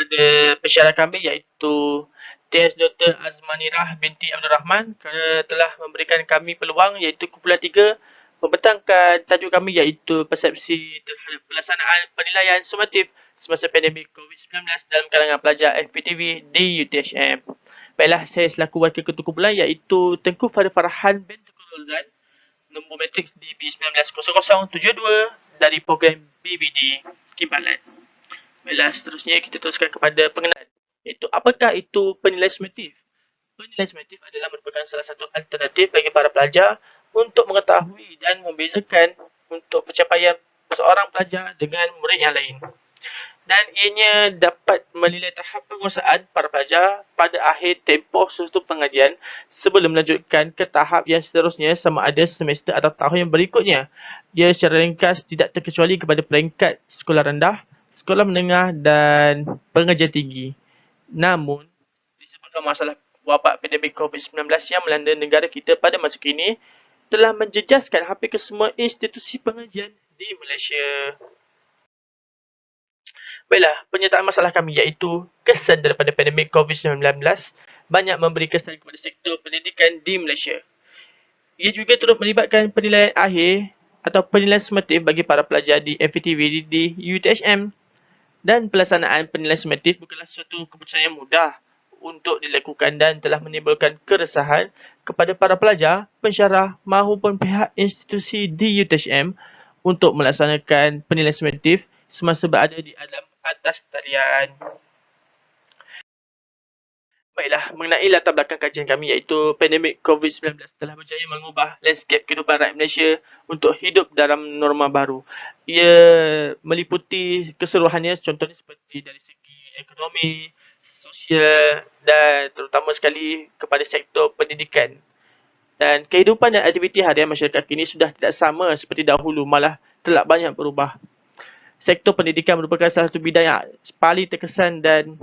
kepada pensyarah kami iaitu T.S. Dr. Azmanirah binti Abdul Rahman kerana telah memberikan kami peluang iaitu kumpulan 3 membentangkan tajuk kami iaitu persepsi terhadap pelaksanaan penilaian sumatif semasa pandemik COVID-19 dalam kalangan pelajar FPTV di UTHM. Baiklah, saya selaku wakil ketua kumpulan iaitu Tengku Fadil Farhan bin Tengku Rozan, nombor matrik DB190072 dari program BBD Kibalan. Baiklah, seterusnya kita teruskan kepada pengenalan. Iaitu apakah itu penilaian sumatif? Penilaian sumatif adalah merupakan salah satu alternatif bagi para pelajar untuk mengetahui dan membezakan untuk pencapaian seorang pelajar dengan murid yang lain. Dan ianya dapat menilai tahap penguasaan para pelajar pada akhir tempoh suatu pengajian sebelum melanjutkan ke tahap yang seterusnya sama ada semester atau tahun yang berikutnya. Ia secara ringkas tidak terkecuali kepada peringkat sekolah rendah, sekolah menengah dan pengajian tinggi. Namun, disebabkan masalah wabak pandemik COVID-19 yang melanda negara kita pada masa kini, telah menjejaskan hampir kesemua institusi pengajian di Malaysia. Baiklah, penyertaan masalah kami iaitu kesan daripada pandemik COVID-19 banyak memberi kesan kepada sektor pendidikan di Malaysia. Ia juga turut melibatkan penilaian akhir atau penilaian sumatif bagi para pelajar di FPTV di UTHM. Dan pelaksanaan penilaian sumatif bukanlah suatu keputusan yang mudah untuk dilakukan dan telah menimbulkan keresahan kepada para pelajar, pensyarah maupun pihak institusi di UTHM untuk melaksanakan penilaian sumatif semasa berada di alam atas talian. Baiklah, mengenai latar belakang kajian kami iaitu pandemik COVID-19 telah berjaya mengubah landscape kehidupan rakyat Malaysia untuk hidup dalam norma baru. Ia meliputi keseluruhannya contohnya seperti dari segi ekonomi, sosial dan terutama sekali kepada sektor pendidikan. Dan kehidupan dan aktiviti harian masyarakat kini sudah tidak sama seperti dahulu, malah telah banyak berubah. Sektor pendidikan merupakan salah satu bidang yang paling terkesan dan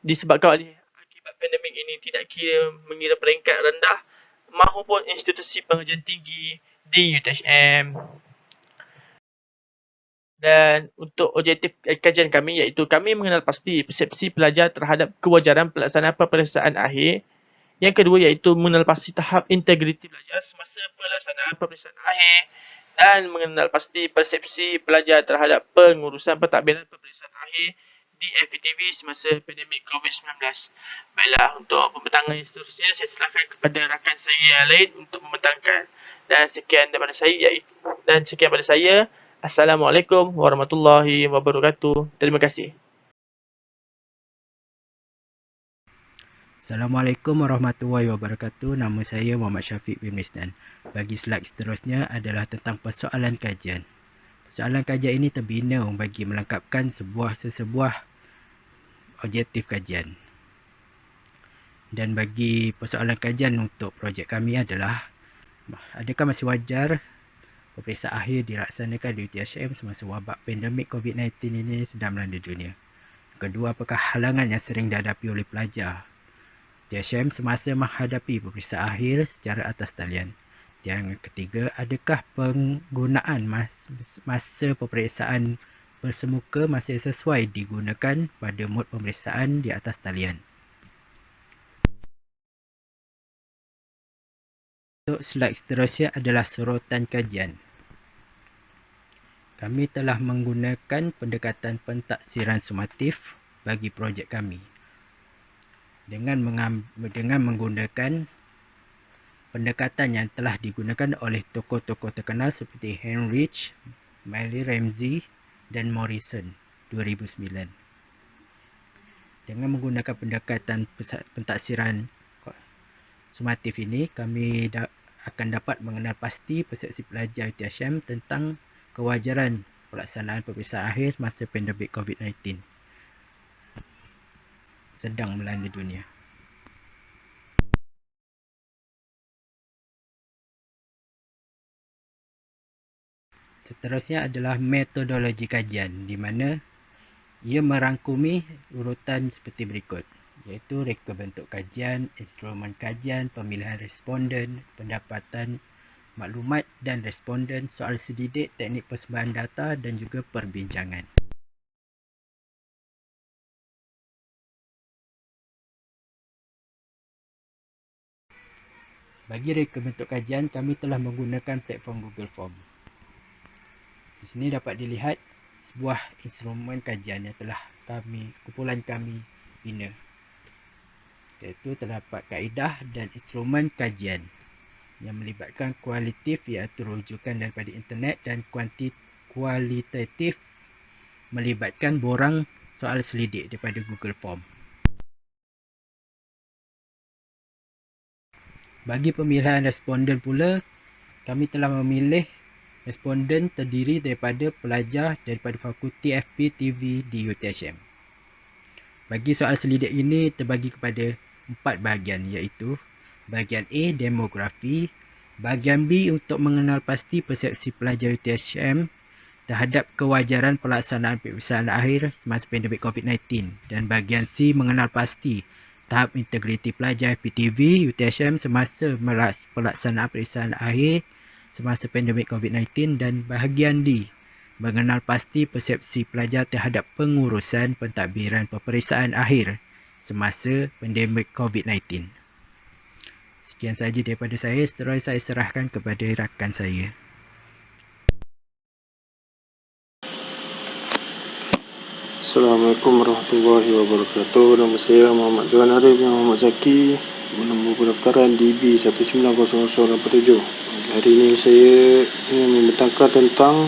disebabkan oleh akibat pandemik ini tidak kira mengira peringkat rendah maupun institusi pengajian tinggi di UTHM. Dan untuk objektif kajian kami iaitu kami mengenal pasti persepsi pelajar terhadap kewajaran pelaksanaan peperiksaan akhir. Yang kedua iaitu mengenal pasti tahap integriti pelajar semasa pelaksanaan peperiksaan akhir dan mengenal pasti persepsi pelajar terhadap pengurusan pentadbiran peperiksaan akhir di FPTV semasa pandemik COVID-19. Baiklah, untuk pembentangan yang seterusnya saya serahkan kepada rakan saya yang lain untuk membentangkan. Dan sekian daripada saya. Assalamualaikum warahmatullahi wabarakatuh. Terima kasih. Assalamualaikum warahmatullahi wabarakatuh. Nama saya Muhammad Syafiq bin Misnan. Bagi slide seterusnya adalah tentang persoalan kajian. Persoalan kajian ini terbina bagi melengkapkan sesebuah objektif kajian. Dan bagi persoalan kajian untuk projek kami adalah, adakah masih wajar peperiksaan akhir dilaksanakan di UTHM semasa wabak pandemik COVID-19 ini sedang melanda dunia? Kedua, apakah halangan yang sering dihadapi oleh pelajar UTHM semasa menghadapi peperiksaan akhir secara atas talian? Yang ketiga, adakah penggunaan masa peperiksaan bersemuka masih sesuai digunakan pada mod pemeriksaan di atas talian? Untuk slide seterusnya adalah sorotan kajian. Kami telah menggunakan pendekatan pentaksiran sumatif bagi projek kami dengan menggunakan pendekatan yang telah digunakan oleh tokoh-tokoh terkenal seperti Heinrich, Miley Ramsey dan Morrison 2009. Dengan menggunakan pendekatan pentaksiran sumatif ini, kami akan dapat mengenal pasti persepsi pelajar UTHM tentang kewajaran pelaksanaan peperiksaan akhir semasa pandemik COVID-19 sedang melanda dunia. Seterusnya adalah metodologi kajian, di mana ia merangkumi urutan seperti berikut, iaitu reka bentuk kajian, instrumen kajian, pemilihan responden, pendapatan maklumat dan responden, soal sedidik, teknik persembahan data dan juga perbincangan. Bagi reka bentuk kajian, kami telah menggunakan platform Google Form. Di sini dapat dilihat sebuah instrumen kajian yang telah kumpulan kami bina. Iaitu terdapat kaedah dan instrumen kajian yang melibatkan kualitatif iaitu rujukan daripada internet dan kualitatif melibatkan borang soal selidik daripada Google Form. Bagi pemilihan responden pula, kami telah memilih responden terdiri daripada pelajar daripada Fakulti FPTV di UTHM. Bagi soal selidik ini terbagi kepada 4 bahagian iaitu bahagian A, demografi, bahagian B untuk mengenal pasti persepsi pelajar UTHM terhadap kewajaran pelaksanaan peperiksaan akhir semasa pandemik COVID-19 dan bahagian C mengenal pasti tahap integriti pelajar FPTV UTHM semasa pelaksanaan peperiksaan akhir semasa pandemik COVID-19 dan bahagian D mengenal pasti persepsi pelajar terhadap pengurusan pentadbiran peperiksaan akhir semasa pandemik COVID-19. Sekian sahaja daripada saya. Seterusnya saya serahkan kepada rakan saya. Assalamualaikum warahmatullahi wabarakatuh. Nama saya Muhammad Zuan Arif bin Muhammad Zaki, nombor pendaftaran DB190087. Hari ini saya ingin membentangkan tentang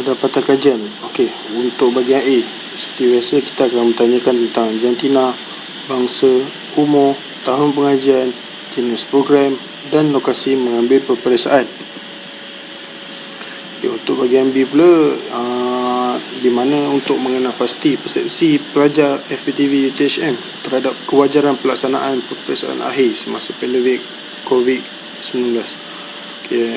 dapatan kajian. Okey, untuk bahagian A, seperti biasa kita akan bertanyakan tentang jantina, bangsa, umur, tahun pengajian, jenis program dan lokasi mengambil peperiksaan. Okey, untuk bahagian B pula, di mana untuk mengenal pasti persepsi pelajar FPTV UTHM terhadap kewajaran pelaksanaan peperiksaan akhir semasa pandemik COVID-19. Okay,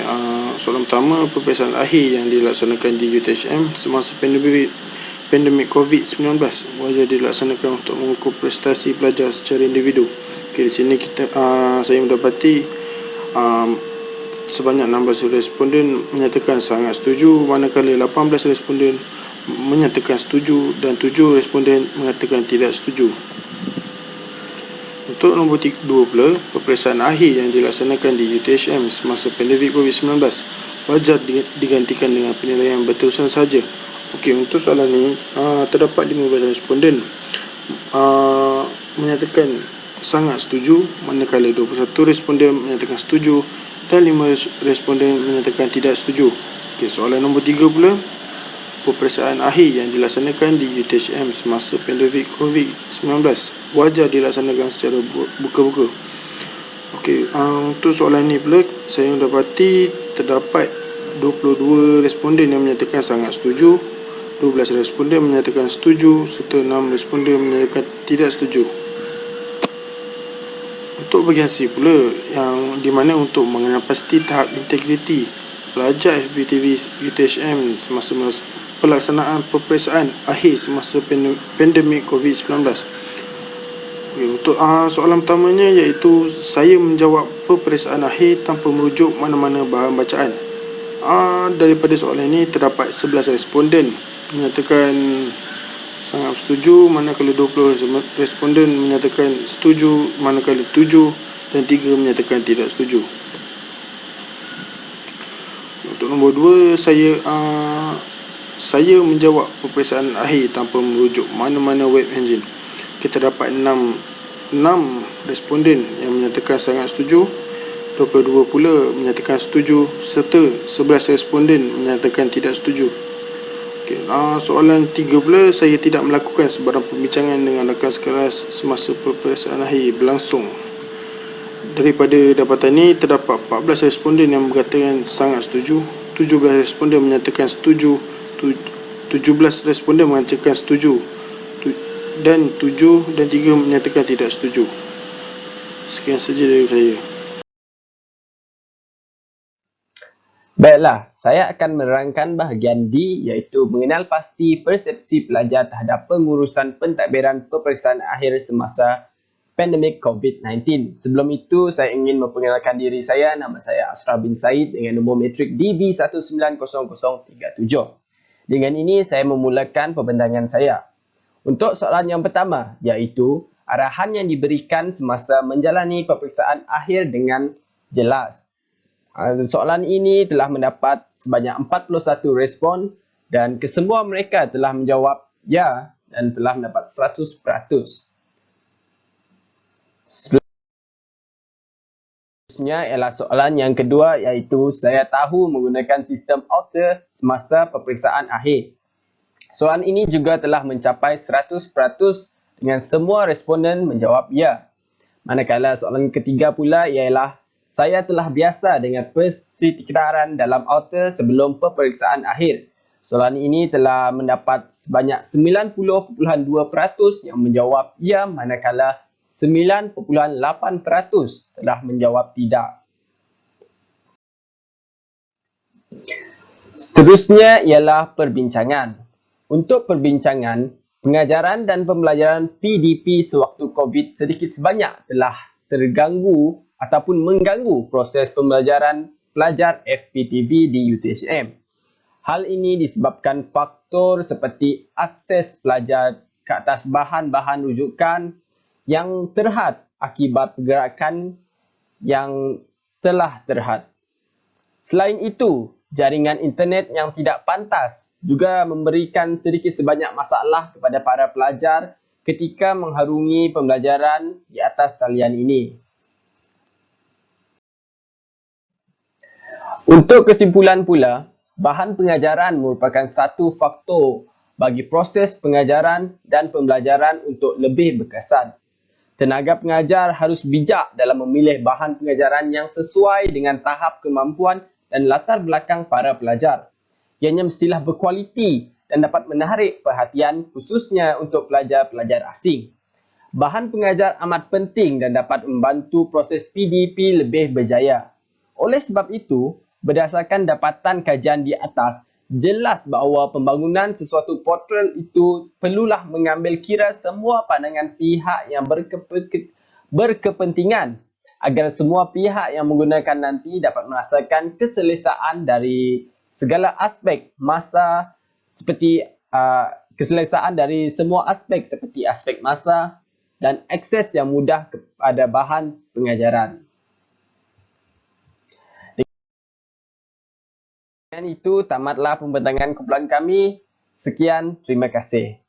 soalan pertama, peperiksaan akhir yang dilaksanakan di UTHM semasa pandemik COVID-19 wajar dilaksanakan untuk mengukur prestasi pelajar secara individu. Okay, di sini saya mendapati sebanyak 16 responden menyatakan sangat setuju, manakala 18 responden menyatakan setuju dan 7 responden mengatakan tidak setuju. Untuk nombor 2 pula, peperiksaan akhir yang dilaksanakan di UTHM semasa pandemik COVID-19 wajar digantikan dengan penilaian berterusan saja. Okey, untuk soalan ini terdapat 15 responden menyatakan sangat setuju, manakala 21 responden menyatakan setuju dan 5 responden menyatakan tidak setuju. Okey, soalan nombor 3 pula, peperiksaan akhir yang dilaksanakan di UTHM semasa pandemik COVID-19 wajar dilaksanakan secara buka-buka. Okey, untuk soalan ini pula saya mendapati terdapat 22 responden yang menyatakan sangat setuju, 12 responden menyatakan setuju serta 6 responden menyatakan tidak setuju. Untuk bahagian C pula, yang di mana untuk mengenal pasti tahap integriti pelajar FPTV UTHM semasa pelaksanaan peperiksaan akhir semasa pandemik COVID-19. Okay, untuk soalan pertamanya iaitu saya menjawab peperiksaan akhir tanpa merujuk mana-mana bahan bacaan. Daripada soalan ini terdapat 11 responden menyatakan sangat setuju, manakala 20 responden menyatakan setuju, manakala 7 dan 3 menyatakan tidak setuju. Untuk nombor 2, saya menjawab peperiksaan akhir tanpa merujuk mana-mana web engine. Kita dapat 6 responden yang menyatakan sangat setuju, 22 pula menyatakan setuju serta 11 responden menyatakan tidak setuju. Okay, soalan 3 pula, saya tidak melakukan sebarang pembincangan dengan rakan sekelas semasa peperiksaan akhir berlangsung. Daripada dapatan ini terdapat 14 responden yang mengatakan sangat setuju, 17 responden menyatakan setuju, 17 responden mengatakan setuju dan 7 dan 3 menyatakan tidak setuju. Sekian saja dari saya. Baiklah, saya akan menerangkan bahagian D iaitu mengenal pasti persepsi pelajar terhadap pengurusan pentadbiran peperiksaan akhir semasa pandemik COVID-19. Sebelum itu, saya ingin memperkenalkan diri saya. Nama saya Ashraf bin Said dengan nombor matrik DB190037. Dengan ini, saya memulakan pembentangan saya. Untuk soalan yang pertama, iaitu arahan yang diberikan semasa menjalani peperiksaan akhir dengan jelas. Soalan ini telah mendapat sebanyak 41 respon dan kesemua mereka telah menjawab ya dan telah mendapat 100%. Seterusnya ialah soalan yang kedua, iaitu saya tahu menggunakan sistem Alter semasa peperiksaan akhir. Soalan ini juga telah mencapai 100% dengan semua responden menjawab ya. Manakala soalan ketiga pula ialah saya telah biasa dengan persekitaran dalam Alter sebelum peperiksaan akhir. Soalan ini telah mendapat sebanyak 90.2% yang menjawab ya, manakala 9.8% telah menjawab tidak. Seterusnya ialah perbincangan. Untuk perbincangan, pengajaran dan pembelajaran PDP sewaktu COVID sedikit sebanyak telah terganggu ataupun mengganggu proses pembelajaran pelajar FPTV di UTHM. Hal ini disebabkan faktor seperti akses pelajar ke atas bahan-bahan rujukan yang terhad akibat pergerakan yang telah terhad. Selain itu, jaringan internet yang tidak pantas juga memberikan sedikit sebanyak masalah kepada para pelajar ketika mengharungi pembelajaran di atas talian ini. Untuk kesimpulan pula, bahan pengajaran merupakan satu faktor bagi proses pengajaran dan pembelajaran untuk lebih berkesan. Tenaga pengajar harus bijak dalam memilih bahan pengajaran yang sesuai dengan tahap kemampuan dan latar belakang para pelajar. Ianya mestilah berkualiti dan dapat menarik perhatian khususnya untuk pelajar-pelajar asing. Bahan pengajar amat penting dan dapat membantu proses PDP lebih berjaya. Oleh sebab itu, berdasarkan dapatan kajian di atas, jelas bahawa pembangunan sesuatu portal itu perlulah mengambil kira semua pandangan pihak yang berkepentingan agar semua pihak yang menggunakan nanti dapat merasakan keselesaan dari segala aspek masa seperti keselesaan dari semua aspek seperti aspek masa dan akses yang mudah kepada bahan pengajaran. Dan itu tamatlah pembentangan kumpulan kami. Sekian, terima kasih.